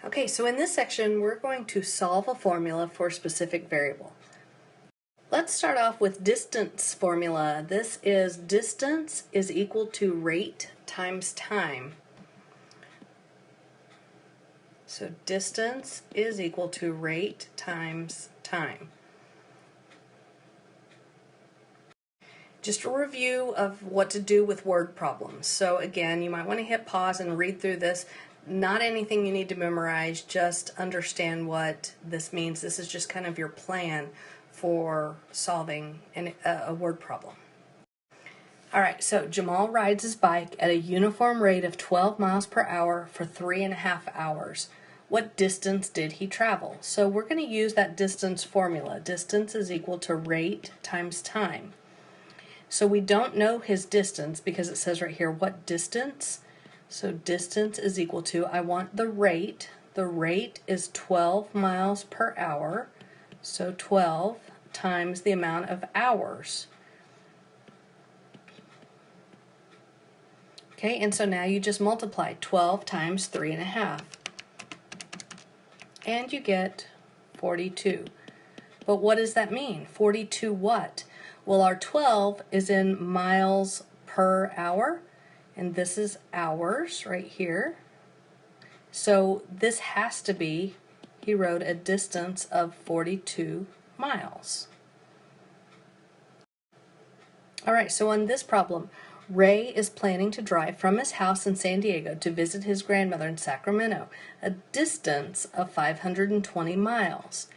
Okay, so in this section we're going to solve a formula for a specific variable. Let's start off with distance formula. This is distance is equal to rate times time. So distance is equal to rate times time. Just a review of what to do with word problems. So again, you might want to hit pause and read through this. Not anything you need to memorize, just understand what this means. This is just kind of your plan for solving a word problem. Alright, so Jamal rides his bike at a uniform rate of 12 miles per hour for 3.5 hours. What distance did he travel? So we're going to use that distance formula. Distance is equal to rate times time. So we don't know his distance because it says right here, what distance? So distance is equal to, I want the rate. The rate is 12 miles per hour. So 12 times the amount of hours. Okay, and so now you just multiply 12 times 3.5. And you get 42. But what does that mean? 42 what? Well, our 12 is in miles per hour, and this is hours right here. So this has to be, he rode a distance of 42 miles. All right, so on this problem, Ray is planning to drive from his house in San Diego to visit his grandmother in Sacramento, a distance of 520 miles.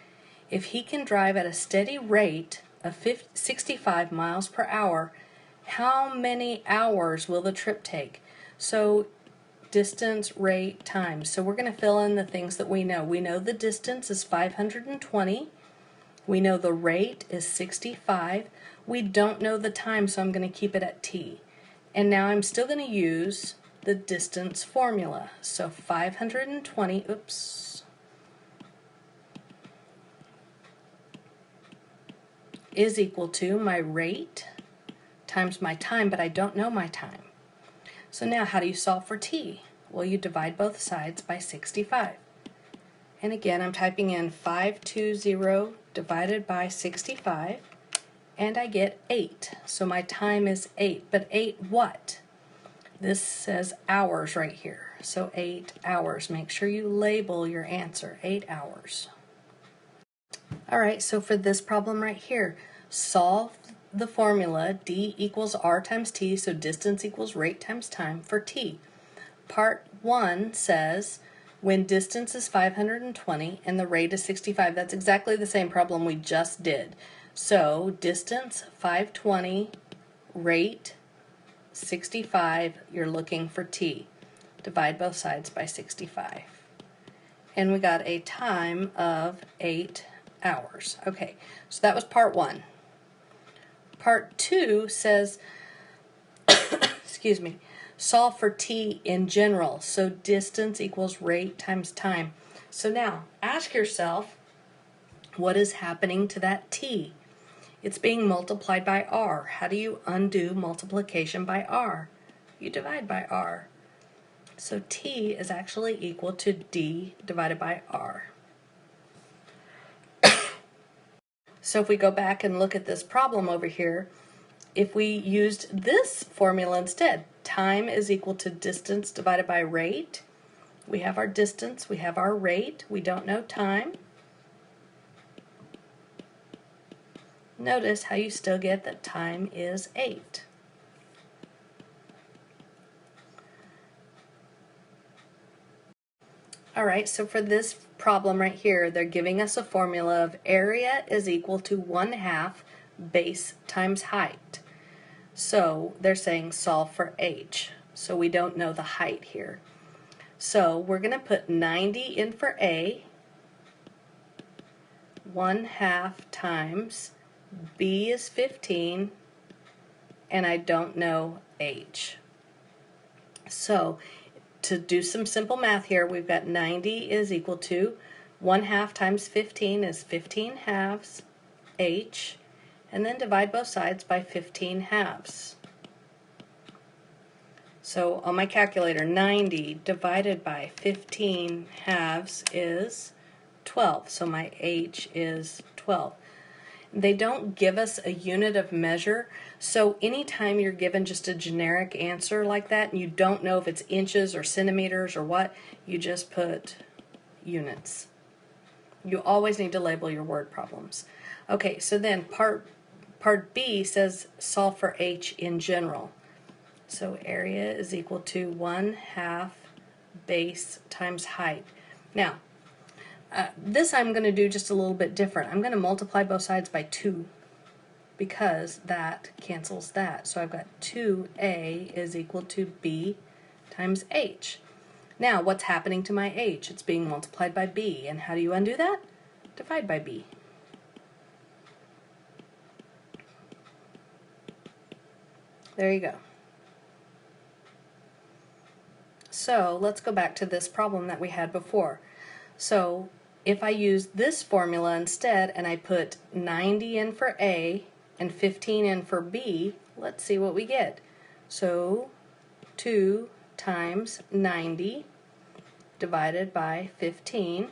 If he can drive at a steady rate of 65 miles per hour, how many hours will the trip take? So distance, rate, time. So we're going to fill in the things that we know. We know the distance is 520. We know the rate is 65. We don't know the time, so I'm going to keep it at t. And now I'm still going to use the distance formula. So 520, is equal to my rate times my time, but I don't know my time. So now how do you solve for t? Well, you divide both sides by 65. And again, I'm typing in 520 divided by 65, and I get 8. So my time is 8, but 8 what? This says hours right here. So 8 hours. Make sure you label your answer, 8 hours. Alright, so for this problem right here, solve the formula d equals r times t, so distance equals rate times time for t. Part 1 says when distance is 520 and the rate is 65, that's exactly the same problem we just did. So distance 520, rate 65, you're looking for t. Divide both sides by 65. And we got a time of 8 hours. Okay, so that was part 1. Part 2 says, excuse me, solve for t in general. So distance equals rate times time. So now, ask yourself, what is happening to that t? It's being multiplied by r. How do you undo multiplication by r? You divide by r. So t is actually equal to d divided by r. So if we go back and look at this problem over here, if we used this formula instead, time is equal to distance divided by rate. We have our distance, we have our rate, we don't know time. Notice how you still get that time is 8. Alright, so for this problem right here, they're giving us a formula of area is equal to 1/2 base times height. So they're saying solve for h. So we don't know the height here. So we're going to put 90 in for a, 1/2 times, b is 15, and I don't know h. So to do some simple math here, we've got 90 is equal to 1/2 times 15 is 15 halves, h, and then divide both sides by 15 halves. So on my calculator, 90 divided by 15 halves is 12. So my H is 12. They don't give us a unit of measure, so anytime you're given just a generic answer like that and you don't know if it's inches or centimeters or what, you just put units. You always need to label your word problems. Okay, so then part B says solve for H in general. So area is equal to 1/2 base times height. Now, this I'm going to do just a little bit different. I'm going to multiply both sides by 2 because that cancels that. So I've got 2A is equal to B times H. Now, what's happening to my H? It's being multiplied by B. And how do you undo that? Divide by B. There you go. So let's go back to this problem that we had before. So if I use this formula instead and I put 90 in for A and 15 in for B, let's see what we get. So 2 times 90 divided by 15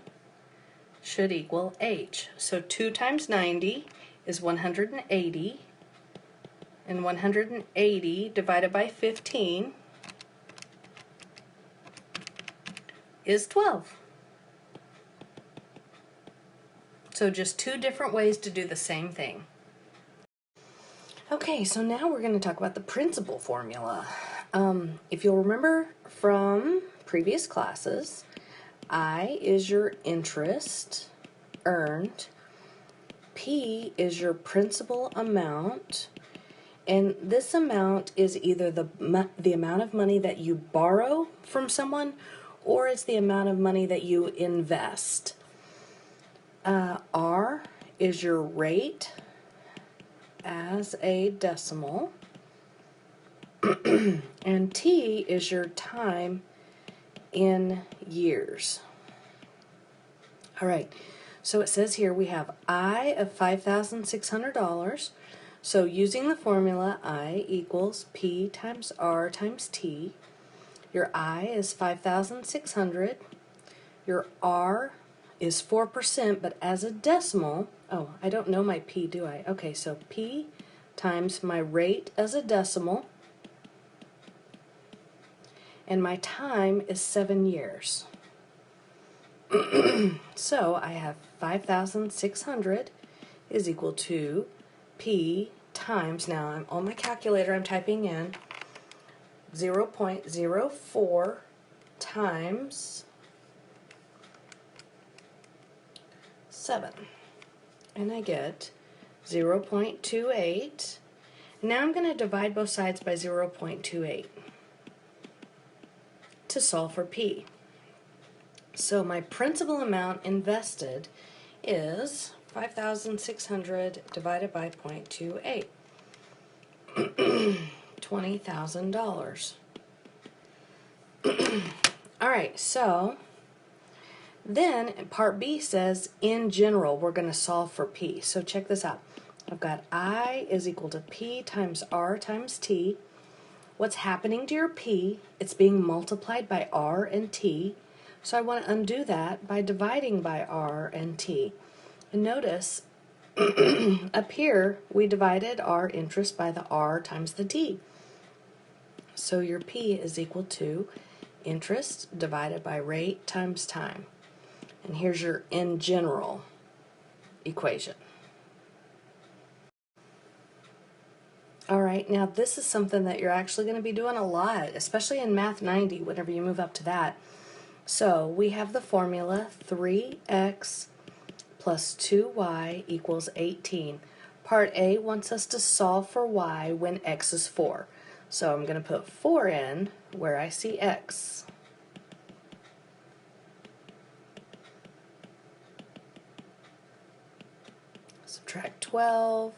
should equal H. So 2 times 90 is 180, and 180 divided by 15 is 12. So just 2 different ways to do the same thing. Okay, so now we're going to talk about the principal formula. If you'll remember from previous classes, I is your interest earned, P is your principal amount, and this amount is either the amount of money that you borrow from someone or it's the amount of money that you invest. R is your rate as a decimal, and T is your time in years. All right, so it says here we have I of $5,600. So using the formula, I equals P times R times T. Your I is 5,600. Your R is 4%, but as a decimal, oh, I don't know my P, do I? Okay, so P times my rate as a decimal, and my time is 7 years. So I have 5,600 is equal to P times, now I'm on my calculator, I'm typing in 0.04 times 7, and I get 0.28. Now I'm going to divide both sides by 0.28 to solve for P. So my principal amount invested is 5,600 divided by 0.28. $20,000. All right, so then part B says, in general, we're going to solve for P. So check this out. I've got I is equal to P times R times T. What's happening to your P? It's being multiplied by R and T. So I want to undo that by dividing by R and T. And notice, up here, we divided our interest by the R times the T. So your P is equal to interest divided by rate times time. And here's your in general equation. All right, now this is something that you're actually going to be doing a lot, especially in Math 90, whenever you move up to that. So we have the formula 3x plus 2y equals 18. Part A wants us to solve for y when x is 4. So I'm going to put 4 in where I see x. Subtract 12.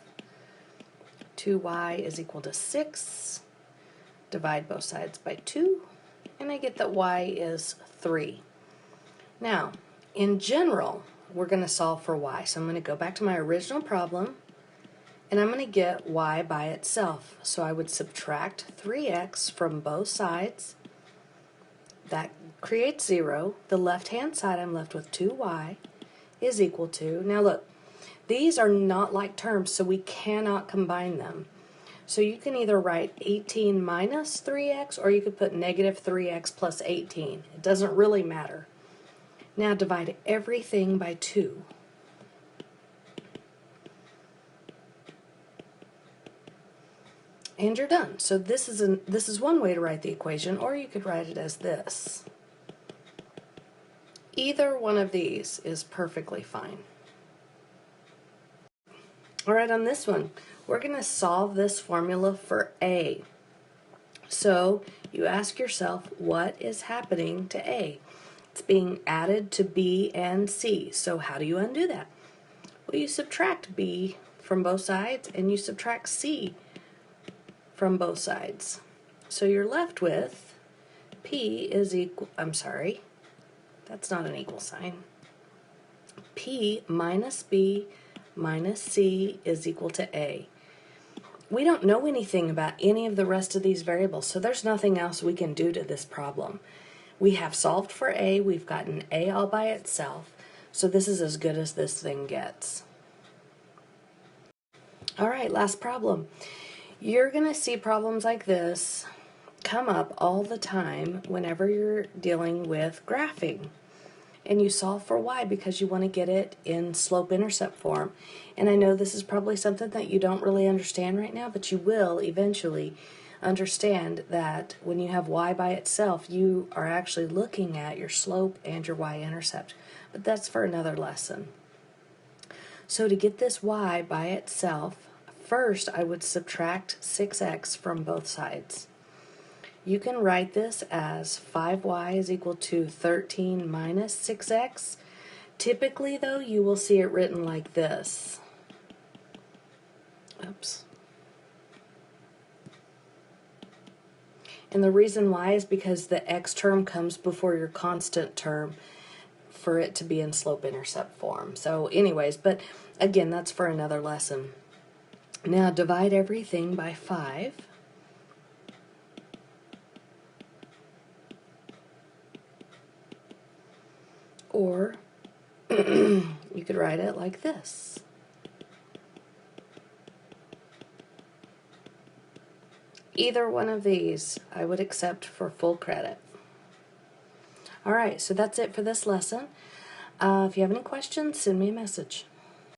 2y is equal to 6. Divide both sides by 2. And I get that y is 3. Now, in general, we're going to solve for y. So I'm going to go back to my original problem, and I'm going to get y by itself. So I would subtract 3x from both sides. That creates 0. The left-hand side, I'm left with 2y is equal to, now look, these are not like terms, so we cannot combine them. So you can either write 18 minus 3x, or you could put negative 3x plus 18. It doesn't really matter. Now divide everything by 2. And you're done. So this is one way to write the equation, or you could write it as this. Either one of these is perfectly fine. All right, on this one, we're going to solve this formula for A. So you ask yourself, what is happening to A? It's being added to B and C. So how do you undo that? Well, you subtract B from both sides, and you subtract C from both sides. So you're left with P is equal, I'm sorry, that's not an equal sign. P minus B minus C is equal to A. We don't know anything about any of the rest of these variables, so there's nothing else we can do to this problem. We have solved for A, we've gotten A all by itself, so this is as good as this thing gets. All right, last problem. You're going to see problems like this come up all the time whenever you're dealing with graphing. And you solve for y because you want to get it in slope-intercept form. And I know this is probably something that you don't really understand right now, but you will eventually understand that when you have y by itself, you are actually looking at your slope and your y-intercept. But that's for another lesson. So to get this y by itself, first I would subtract 6x from both sides. You can write this as 5y is equal to 13 minus 6x. Typically, though, you will see it written like this. Oops. And the reason why is because the x term comes before your constant term for it to be in slope-intercept form. So anyways, but again, that's for another lesson. Now divide everything by 5. Or you could write it like this. Either one of these I would accept for full credit. All right, so that's it for this lesson. If you have any questions, send me a message.